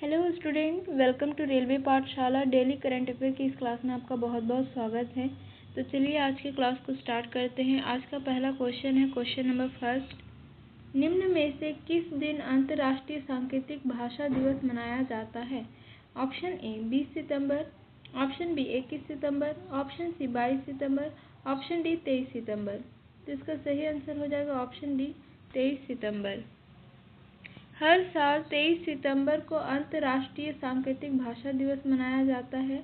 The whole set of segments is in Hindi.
Hello student, welcome to railway Pathshala daily current affair की इस क्लास में आपका बहुत बहुत स्वागत है। तो चलिए आज की क्लास को स्टार्ट करते हैं। आज का पहला क्वेश्चन है क्वेश्चन नंबर फर्स्ट। निम्न में से किस दिन अंतर्राष्ट्रीय सांकेतिक भाषा दिवस मनाया जाता है? ऑप्शन ए 20 सितंबर, ऑप्शन बी 21 सितंबर, ऑप्शन सी 22 सितंबर, ऑप्शन डी 23 सितंबर। तो इसका सही आंसर हो जाएगा ऑप्शन डी 23 सितंबर। हर साल 23 सितंबर को अंतर्राष्ट्रीय सांकेतिक भाषा दिवस मनाया जाता है।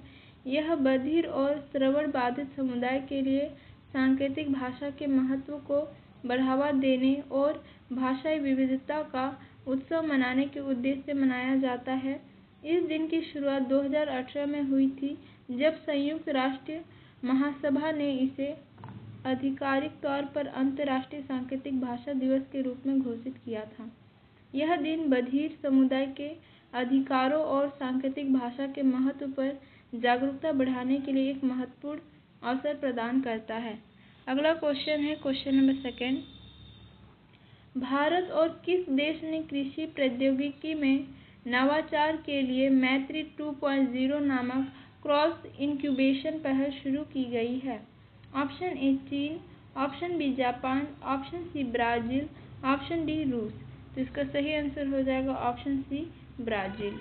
यह बधिर और श्रवण बाधित समुदाय के लिए सांकेतिक भाषा के महत्व को बढ़ावा देने और भाषाई विविधता का उत्सव मनाने के उद्देश्य से मनाया जाता है। इस दिन की शुरुआत 2018 में हुई थी, जब संयुक्त राष्ट्र महासभा ने इसे आधिकारिक तौर पर अंतर्राष्ट्रीय सांकेतिक भाषा दिवस के रूप में घोषित किया था। यह दिन बधिर समुदाय के अधिकारों और सांकेतिक भाषा के महत्व पर जागरूकता बढ़ाने के लिए एक महत्वपूर्ण अवसर प्रदान करता है। अगला क्वेश्चन है क्वेश्चन नंबर सेकंड। भारत और किस देश ने कृषि प्रौद्योगिकी में नवाचार के लिए मैत्री 2.0 नामक क्रॉस इंक्यूबेशन पहल शुरू की गई है? ऑप्शन ए चीन, option B Japan, option C Brazil, option D रूस। तो इसका सही आंसर हो जाएगा ऑप्शन सी ब्राजील।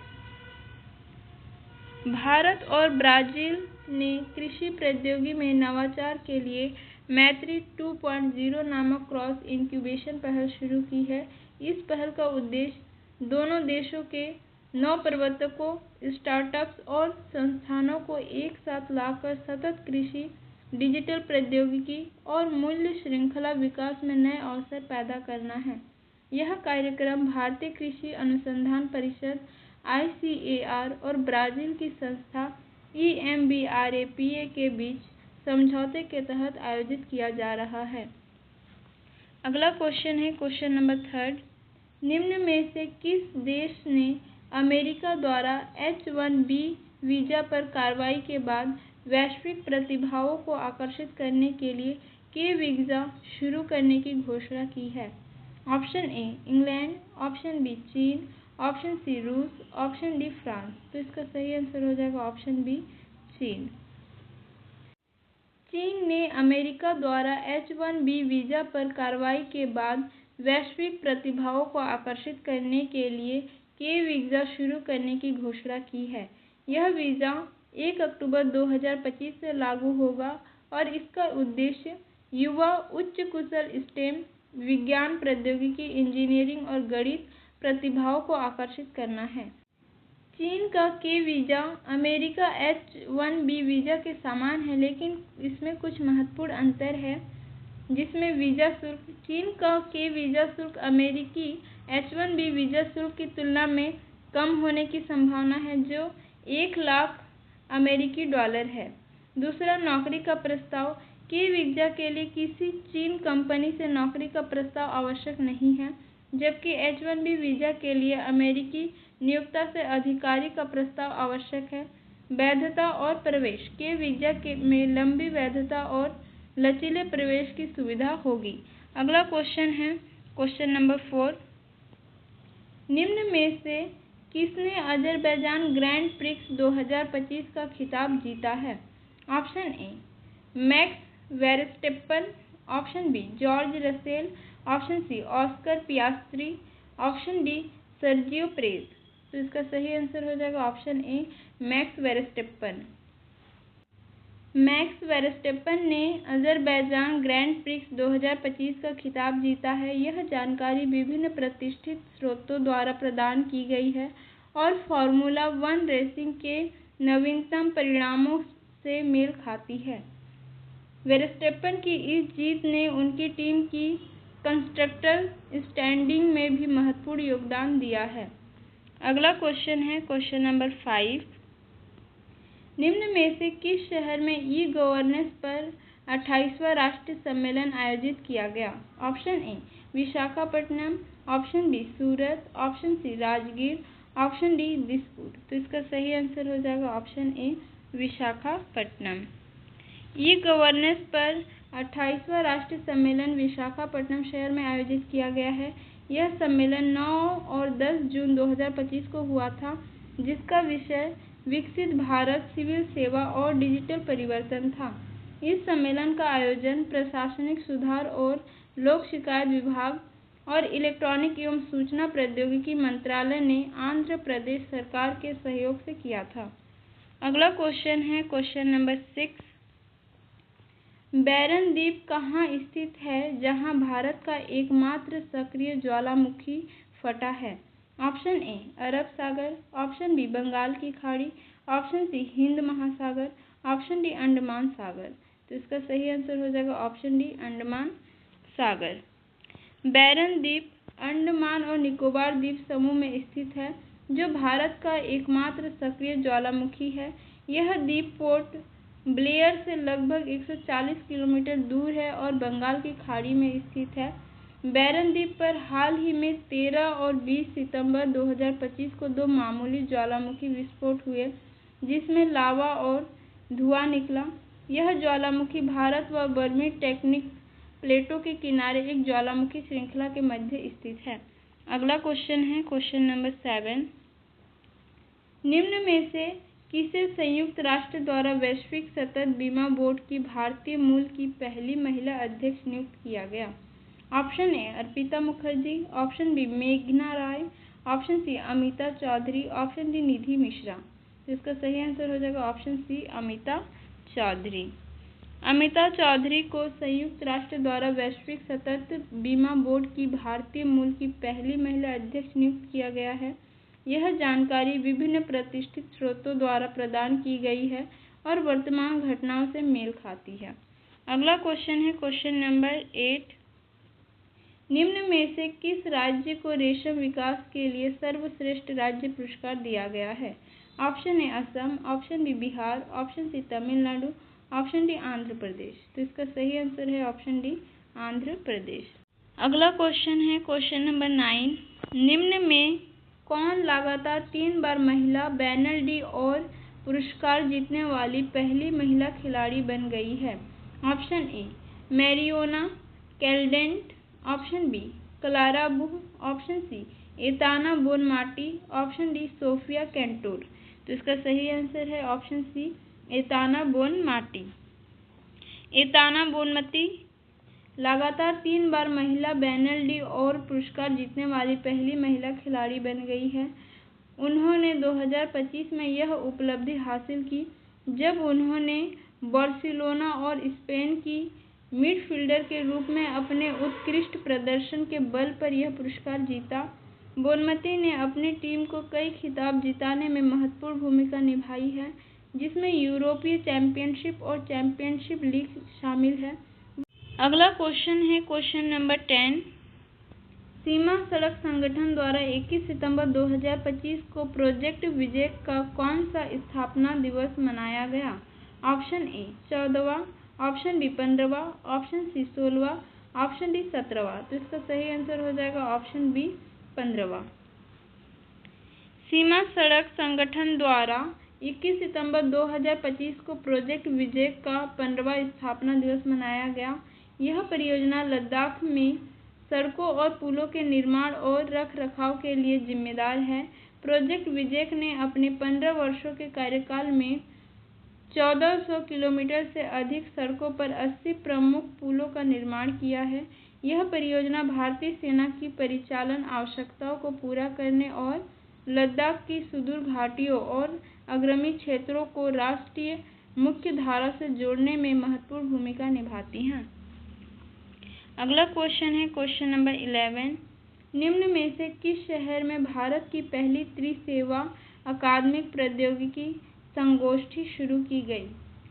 भारत और ब्राजील ने कृषि प्रौद्योगिकी में नवाचार के लिए मैत्री 2.0 नामक क्रॉस इंक्यूबेशन पहल शुरू की है। इस पहल का उद्देश्य दोनों देशों के नवप्रवर्तकों, स्टार्टअप्स और संस्थानों को एक साथ लाकर सतत कृषि, डिजिटल प्रौद्योगिकी और मूल्य श्रृंखला विकास में नए अवसर पैदा करना है। यह कार्यक्रम भारतीय कृषि अनुसंधान परिषद (ICAR) और ब्राजील की संस्था EMBRAPA के बीच समझौते के तहत आयोजित किया जा रहा है। अगला क्वेश्चन है क्वेश्चन नंबर थर्ड। निम्न में से किस देश ने अमेरिका द्वारा H-1B वीजा पर कार्रवाई के बाद वैश्विक प्रतिभाओं को आकर्षित करने के लिए के वीजा शुरू करने की घोषणा की है? Option A England, option B चीन, ऑप्शन सी रूस, ऑप्शन डी फ्रांस। तो इसका सही आंसर हो जाएगा ऑप्शन बी चीन। चीन ने अमेरिका द्वारा H-1B वीजा पर कार्रवाई के बाद वैश्विक प्रतिभाओं को आकर्षित करने के लिए के वीजा शुरू करने की घोषणा की है। यह वीजा 1 अक्टूबर 2025 से लागू होगा और इसका उद्देश्य युवा उच्च कुशल स्टेम, विज्ञान, प्रौद्योगिकी, इंजीनियरिंग और गणित प्रतिभाओं को आकर्षित करना है। चीन का के वीजा अमेरिका H-1B वीजा के समान है, लेकिन इसमें कुछ महत्वपूर्ण अंतर है, जिसमें वीजा शुल्क चीन का के वीजा शुल्क अमेरिकी H-1B वीजा शुल्क की तुलना में कम होने की संभावना है, जो 1 लाख अमेरिकी डॉलर है। दूसरा, नौकरी का प्रस्ताव के वीजा के लिए किसी चीन कंपनी से नौकरी का प्रस्ताव आवश्यक नहीं है, जबकि H-1B वीजा के लिए अमेरिकी नियोक्ता से अधिकारी का प्रस्ताव आवश्यक है। वैधता और प्रवेश के वीजा में लंबी वैधता और लचीले प्रवेश की सुविधा होगी। अगला क्वेश्चन है क्वेश्चन नंबर 4। निम्न में से किसने अजरबैजान ग्रैंड प्रिक्स 2025 का खिताब जीता है? Option A Max Verstappen, option B George Russell, option C Oscar Piastri, option D Sergio Perez. तो इसका सही आंसर हो जाएगा option A Max Verstappen. Max Verstappen ने अजरबैजान ग्रैंड प्रिक्स 2025 का खिताब जीता है। यह जानकारी विभिन्न प्रतिष्ठित स्रोतों द्वारा प्रदान की गई है और फार्मूला 1 रेसिंग के नवीनतम परिणामों से मेल खाती है। वेरस्टेप्पन की इस जीत ने उनकी टीम की कंस्ट्रक्टर स्टैंडिंग में भी महत्वपूर्ण योगदान दिया है। अगला क्वेश्चन है क्वेश्चन नंबर 5। निम्न में से किस शहर में ई गवर्नेंस पर 28वां राष्ट्रीय सम्मेलन आयोजित किया गया? Option A Visakhapatnam, option B Surat, option C Rajgir, option D Dispur. तो इसका सही आंसर हो जाएगा option A Visakhapatnam. E governance पर 28वां राष्ट्रीय सम्मेलन विशाखापट्टनम शहर में आयोजित किया गया है। यह सम्मेलन 9 और 10 जून 2025 को हुआ था। जिसका विषय विकसित भारत, सिविल सेवा और डिजिटल परिवर्तन था। इस सम्मेलन का आयोजन प्रशासनिक सुधार और लोक शिकायत विभाग और इलेक्ट्रॉनिक एवं सूचना प्रौद्योगिकी मंत्रालय ने आंध्र प्रदेश सरकार के सहयोग से किया था। अगला क्वेश्चन है क्वेश्चन नंबर 6। बैरन द्वीप कहाँ स्थित है जहाँ भारत का एकमात्र सक्रिय ज्वालामुखी फटा है? ऑप्शन ए अरब सागर, ऑप्शन बी बंगाल की खाड़ी, ऑप्शन सी हिंद महासागर, ऑप्शन डी अंडमान सागर। तो इसका सही आंसर हो जाएगा ऑप्शन डी अंडमान सागर। बैरन द्वीप अंडमान और निकोबार द्वीप समूह में स्थित है, जो भारत का एकमात्र सक्रिय ज्वालामुखी है। यह द्वीप पोर्ट ब्लेयर से लगभग 140 किलोमीटर दूर है और बंगाल की खाड़ी में स्थित है। बैरन द्वीप पर हाल ही में 13 और 20 सितंबर 2025 को दो मामूली ज्वालामुखी विस्फोट हुए, जिसमें लावा और धुआं निकला। यह ज्वालामुखी भारत व बर्मी टेक्टोनिक प्लेटों के किनारे एक ज्वालामुखी श्रृंखला के मध्य स्थित है। अगला क्वेश्चन है क्वेश्चन नंबर 7। निम्न में से किसे संयुक्त राष्ट्र द्वारा वैश्विक सतत बीमा बोर्ड की भारतीय मूल की पहली महिला अध्यक्ष नियुक्त किया गया? Option A Arpita Mukherjee, option B मेघना Rai, option C Amita Chaudhary, option D Nidhi Mishra. तो इसका सही आंसर हो जाएगा ऑप्शन सी अमिता चौधरी। अमिता चौधरी को संयुक्त राष्ट्र द्वारा वैश्विक सतत बीमा बोर्ड की भारतीय मूल की पहली महिला अध्यक्ष नियुक्त किया गया है। यह जानकारी विभिन्न प्रतिष्ठित स्रोतों द्वारा प्रदान की गई है और वर्तमान घटनाओं से मेल खाती है। अगला क्वेश्चन है क्वेश्चन नंबर 8। निम्न में से किस राज्य को रेशम विकास के लिए सर्वश्रेष्ठ राज्य पुरस्कार दिया गया है? Option A Assam, option B Bihar, option C Tamil Nadu, option D Andhra Pradesh. तो इसका सही आंसर है ऑप्शन डी आंध्र प्रदेश। अगला क्वेश्चन है क्वेश्चन नंबर 9। निम्न में कौन लगातार 3 बार महिला बैनल डी और पुरस्कार जीतने वाली पहली महिला खिलाड़ी बन गई है? Option A Mariona Caldentey, option B Klara Buhl, option C Aitana Bonmati, option D Sophia Kantor. तो इसका सही आंसर है option C Aitana Bonmati. Aitana Bonmati लगातार 3 बार महिला बैनल डी और पुरस्कार जीतने वाली पहली महिला खिलाड़ी बन गई है। उन्होंने 2025 में यह उपलब्धि हासिल की जब उन्होंने बार्सिलोना और स्पेन की मिडफील्डर के रूप में अपने उत्कृष्ट प्रदर्शन के बल पर यह पुरस्कार जीता। बोनमती ने अपनी टीम को कई खिताब जिताने में महत्वपूर्ण भूमिका निभाई है, जिसमें यूरोपीय चैंपियनशिप और चैंपियनशिप लीग शामिल है। अगला क्वेश्चन है क्वेश्चन नंबर 10। सीमा सड़क संगठन द्वारा 21 सितंबर 2025 को प्रोजेक्ट विजय का कौन सा स्थापना दिवस मनाया गया? ऑप्शन ए 14वां, ऑप्शन बी 15वां, ऑप्शन सी 16वां, ऑप्शन डी 17वां। तो इसका सही आंसर हो जाएगा ऑप्शन बी 15वां। सीमा सड़क संगठन द्वारा 21 सितंबर 2025 को प्रोजेक्ट विजय का 15वां स्थापना दिवस मनाया गया। यह परियोजना लद्दाख में सड़कों और पुलों के निर्माण और रखरखाव के लिए जिम्मेदार है। प्रोजेक्ट विजय ने अपने 15 वर्षों के कार्यकाल में 1400 किलोमीटर से अधिक सड़कों पर 80 प्रमुख पुलों का निर्माण किया है। यह परियोजना भारतीय सेना की परिचालन आवश्यकताओं को पूरा करने और लद्दाख की सुदूर घाटियों और अग्रमी क्षेत्रों को राष्ट्रीय मुख्य धारा से जोड़ने में महत्वपूर्ण भूमिका निभाती हैं। अगला क्वेश्चन है क्वेश्चन नंबर 11। निम्न में से किस शहर में भारत की पहली त्रिसेवा अकादमिक प्रौद्योगिकी संगोष्ठी शुरू की गई?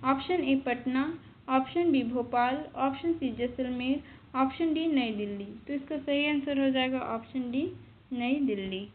Option A Patna, option B Bhopal, option C Jaisalmer, option D New Delhi. तो इसका सही आंसर हो जाएगा ऑप्शन डी नई दिल्ली।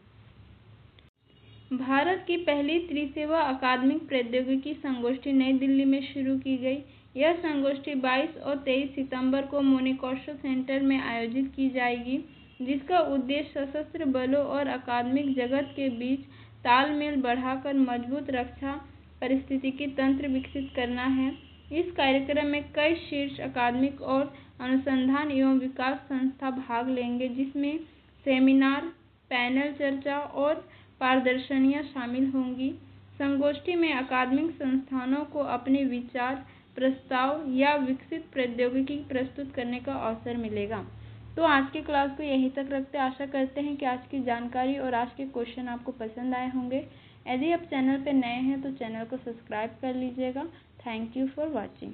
भारत की पहली त्रिसेवा अकादमिक प्रौद्योगिकी संगोष्ठी नई दिल्ली में शुरू की गई। यह संगोष्ठी 22 और 23 सितंबर को मोनिकोस्टो सेंटर में आयोजित की जाएगी, जिसका उद्देश्य सशस्त्र बलों और अकादमिक जगत के बीच तालमेल बढ़ाकर मजबूत रक्षा पारिस्थितिकी तंत्र विकसित करना है। इस कार्यक्रम में कई शीर्ष अकादमिक और अनुसंधान एवं विकास संस्था भाग लेंगे, जिसमें सेमिनार, पैनल चर्चा और प्रदर्शनियां शामिल होंगी। संगोष्ठी में अकादमिक संस्थानों को अपने विचार, प्रस्ताव या विकसित प्रौद्योगिकी प्रस्तुत करने का अवसर मिलेगा। तो आज की क्लास को यहीं तक रखते हैं। आशा करते हैं कि आज की जानकारी और आज के क्वेश्चन आपको पसंद आए होंगे। यदि आप चैनल पर नए हैं तो चैनल को सब्सक्राइब कर लीजिएगा। Thank you for watching.